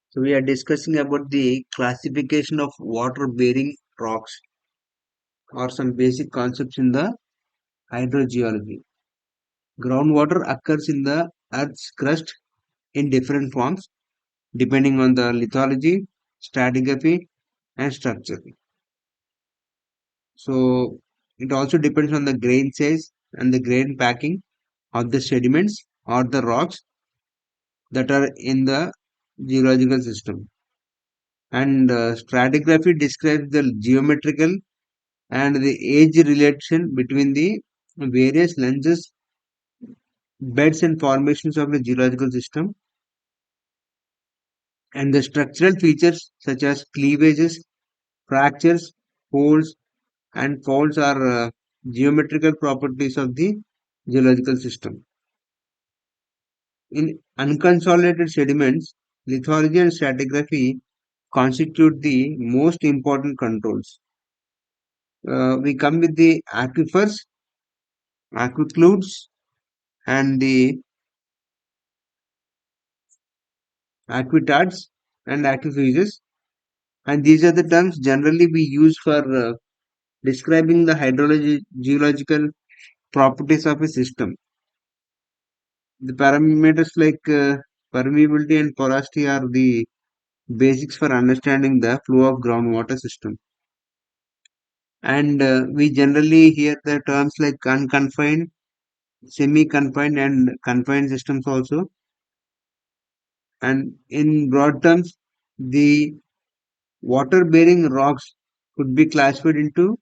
So we are discussing about the classification of water-bearing rocks or some basic concepts in the hydrogeology. Groundwater occurs in the Earth's crust in different forms depending on the lithology, stratigraphy, and structure. So it also depends on the grain size and the grain packing of the sediments or the rocks that are in the geological system. And stratigraphy describes the geometrical and the age relation between the various lenses, beds and formations of the geological system, and the structural features such as cleavages, fractures, folds, and faults are geometrical properties of the geological system. In unconsolidated sediments, lithology and stratigraphy constitute the most important controls. We come with the aquifers, aquicludes, and the aquitards and aquifers, and these are the terms generally we use for describing the geological properties of a system. The parameters like permeability and porosity are the basics for understanding the flow of groundwater system. And we generally hear the terms like unconfined, semi-confined, and confined systems also. And in broad terms, the water-bearing rocks could be classified into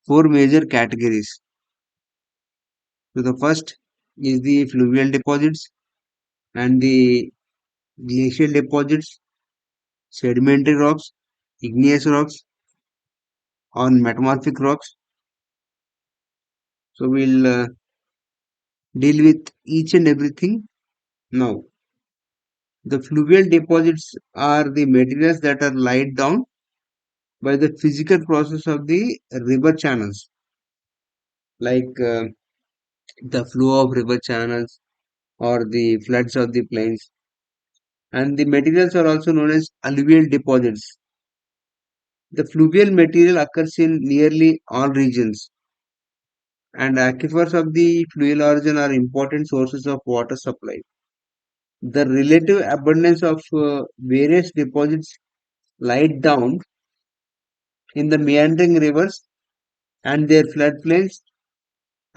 four major categories. So the first is the fluvial deposits and the glacial deposits, sedimentary rocks, igneous rocks, or metamorphic rocks. So we'll deal with each and everything now. The fluvial deposits are the materials that are laid down by the physical process of the river channels, like the flow of river channels or the floods of the plains. And the materials are also known as alluvial deposits. The fluvial material occurs in nearly all regions, and aquifers of the fluvial origin are important sources of water supply. The relative abundance of various deposits laid down in the meandering rivers and their floodplains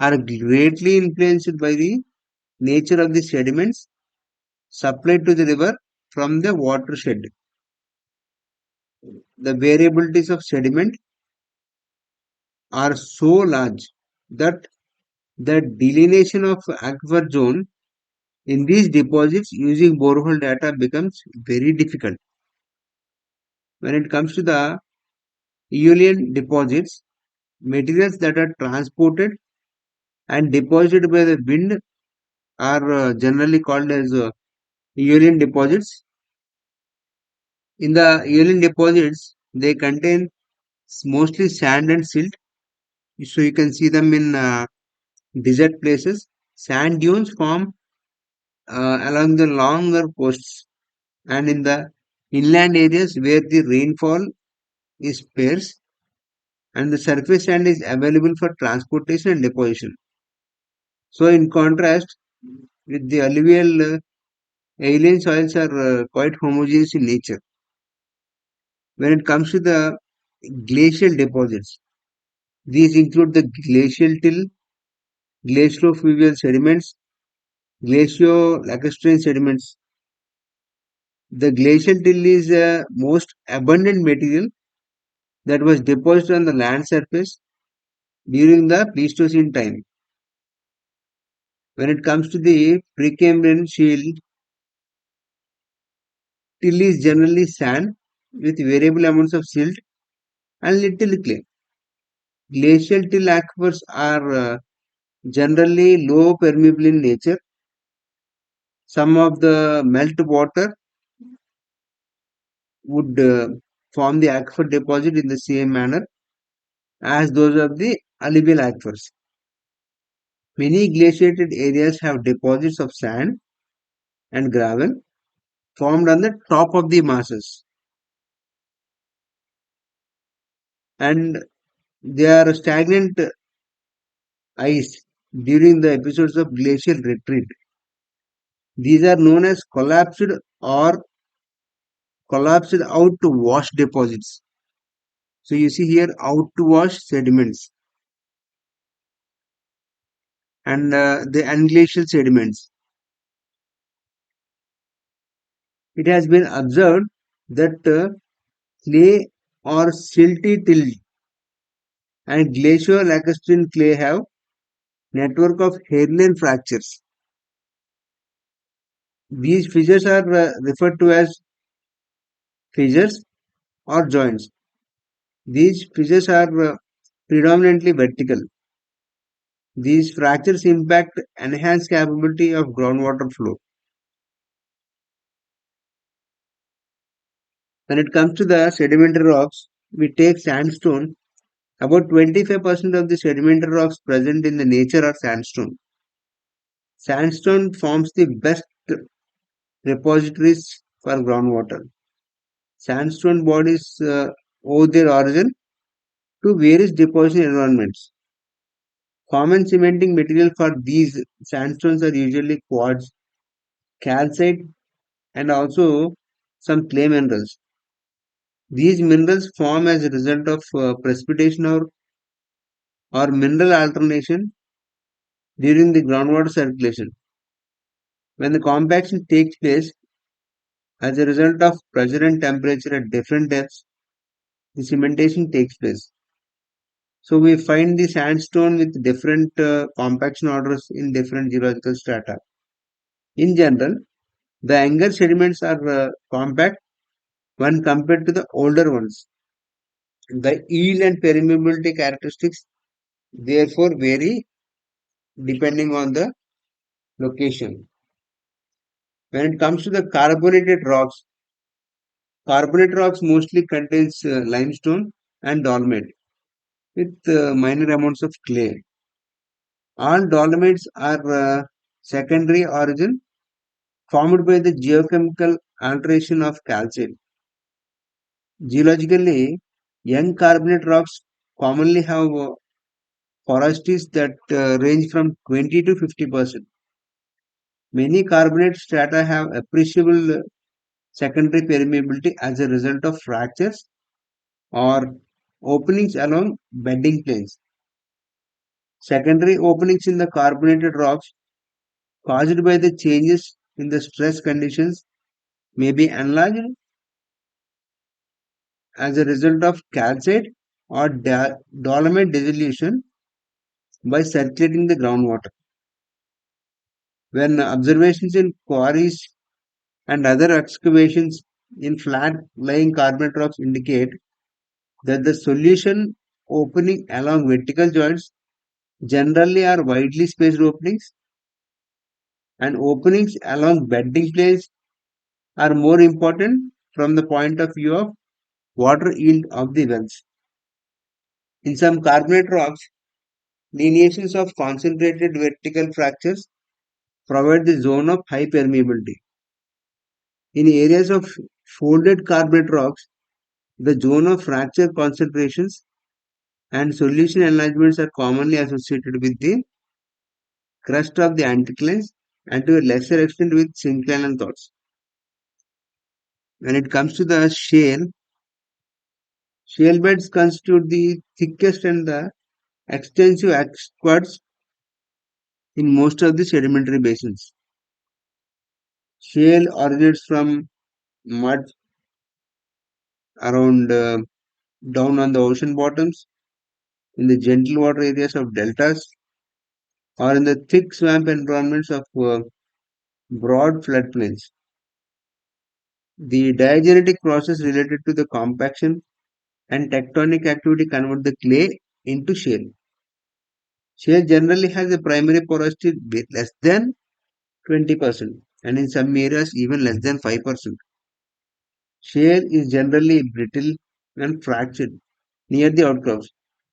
are greatly influenced by the nature of the sediments supplied to the river from the watershed. The variabilities of sediment are so large that the delineation of aquifer zone in these deposits using borehole data becomes very difficult. When it comes to the aeolian deposits, materials that are transported and deposited by the wind are generally called as aeolian deposits. In the aeolian deposits, they contain mostly sand and silt, so you can see them in desert places. Sand dunes form along the longer coasts and in the inland areas where the rainfall is sparse and the surface sand is available for transportation and deposition. So, in contrast, with the alluvial alien soils are quite homogeneous in nature. When it comes to the glacial deposits, these include the glacial till, glaciofluvial sediments, glaciolacustrine sediments. The glacial till is the most abundant material that was deposited on the land surface during the Pleistocene time. When it comes to the Precambrian shield, till is generally sand with variable amounts of silt and little clay. Glacial till aquifers are generally low permeable in nature. Some of the melt water would form the aquifer deposit in the same manner as those of the alluvial aquifers. Many glaciated areas have deposits of sand and gravel formed on the top of the masses, and they are stagnant ice during the episodes of glacial retreat. These are known as or collapsed out to wash deposits. So you see here out to wash sediments and the unglacial sediments. It has been observed that clay or silty till and glaciolacustrine clay have network of hairline fractures. These fissures are referred to as fissures or joints. These fissures are predominantly vertical. These fractures impact enhanced capability of groundwater flow. When it comes to the sedimentary rocks, we take sandstone. About 25% of the sedimentary rocks present in the nature are sandstone. Sandstone forms the best repositories for groundwater. Sandstone bodies owe their origin to various deposition environments. Common cementing material for these sandstones are usually quartz, calcite, and also some clay minerals. These minerals form as a result of precipitation or mineral alternation during the groundwater circulation. When the compaction takes place as a result of pressure and temperature at different depths, the cementation takes place. So we find the sandstone with different compaction orders in different geological strata. In general, the younger sediments are compact when compared to the older ones. The yield and permeability characteristics therefore vary depending on the location. When it comes to the carbonated rocks mostly contains limestone and dolomite with minor amounts of clay. All dolomites are secondary origin formed by the geochemical alteration of calcite. Geologically, young carbonate rocks commonly have porosities that range from 20 to 50%. Many carbonate strata have appreciable secondary permeability as a result of fractures or openings along bedding planes. Secondary openings in the carbonated rocks caused by the changes in the stress conditions may be enlarged as a result of calcite or dolomite dissolution by circulating the groundwater. When observations in quarries and other excavations in flat lying carbonate rocks indicate that the solution opening along vertical joints generally are widely spaced openings, and openings along bedding planes are more important from the point of view of water yield of the wells. In some carbonate rocks, lineations of concentrated vertical fractures provide the zone of high permeability. In areas of folded carbonate rocks, the zone of fracture concentrations and solution enlargements are commonly associated with the crust of the anticlines and to a lesser extent with synclinal throws. When it comes to the shale beds constitute the thickest and the extensive aqueducts in most of the sedimentary basins. Shale originates from mud around down on the ocean bottoms, in the gentle water areas of deltas, or in the thick swamp environments of broad floodplains. The diagenetic process related to the compaction and tectonic activity convert the clay into shale. Shale generally has a primary porosity less than 20% and in some areas even less than 5%. Shale is generally brittle and fractured near the outcrops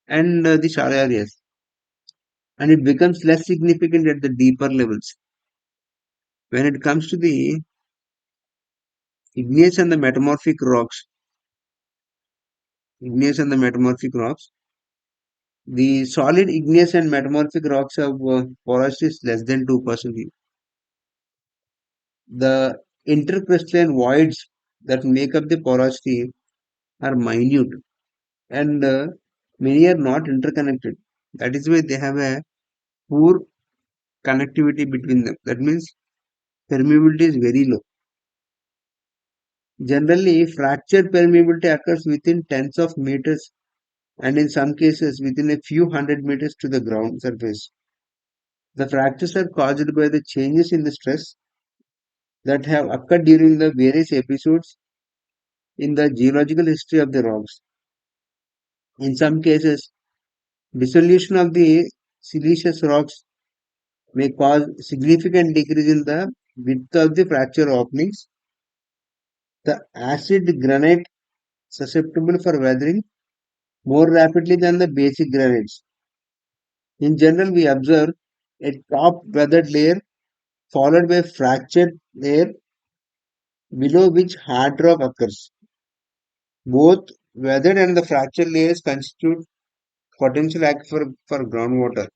and the shallow areas, and it becomes less significant at the deeper levels. When it comes to the igneous and the metamorphic rocks. Igneous and the metamorphic rocks. The solid igneous and metamorphic rocks have porosity is less than 2%. The intercrystalline voids that make up the porosity are minute, and many are not interconnected. That is why they have a poor connectivity between them. That means permeability is very low. Generally, fracture permeability occurs within tens of meters and in some cases within a few hundred meters to the ground surface. The fractures are caused by the changes in the stress that have occurred during the various episodes in the geological history of the rocks. In some cases, dissolution of the siliceous rocks may cause significant decrease in the width of the fracture openings. The acid granite susceptible for weathering more rapidly than the basic granites. In general, we observe a top weathered layer followed by a fractured layer below which hard rock occurs. Both weathered and the fractured layers constitute potential aquifer for groundwater.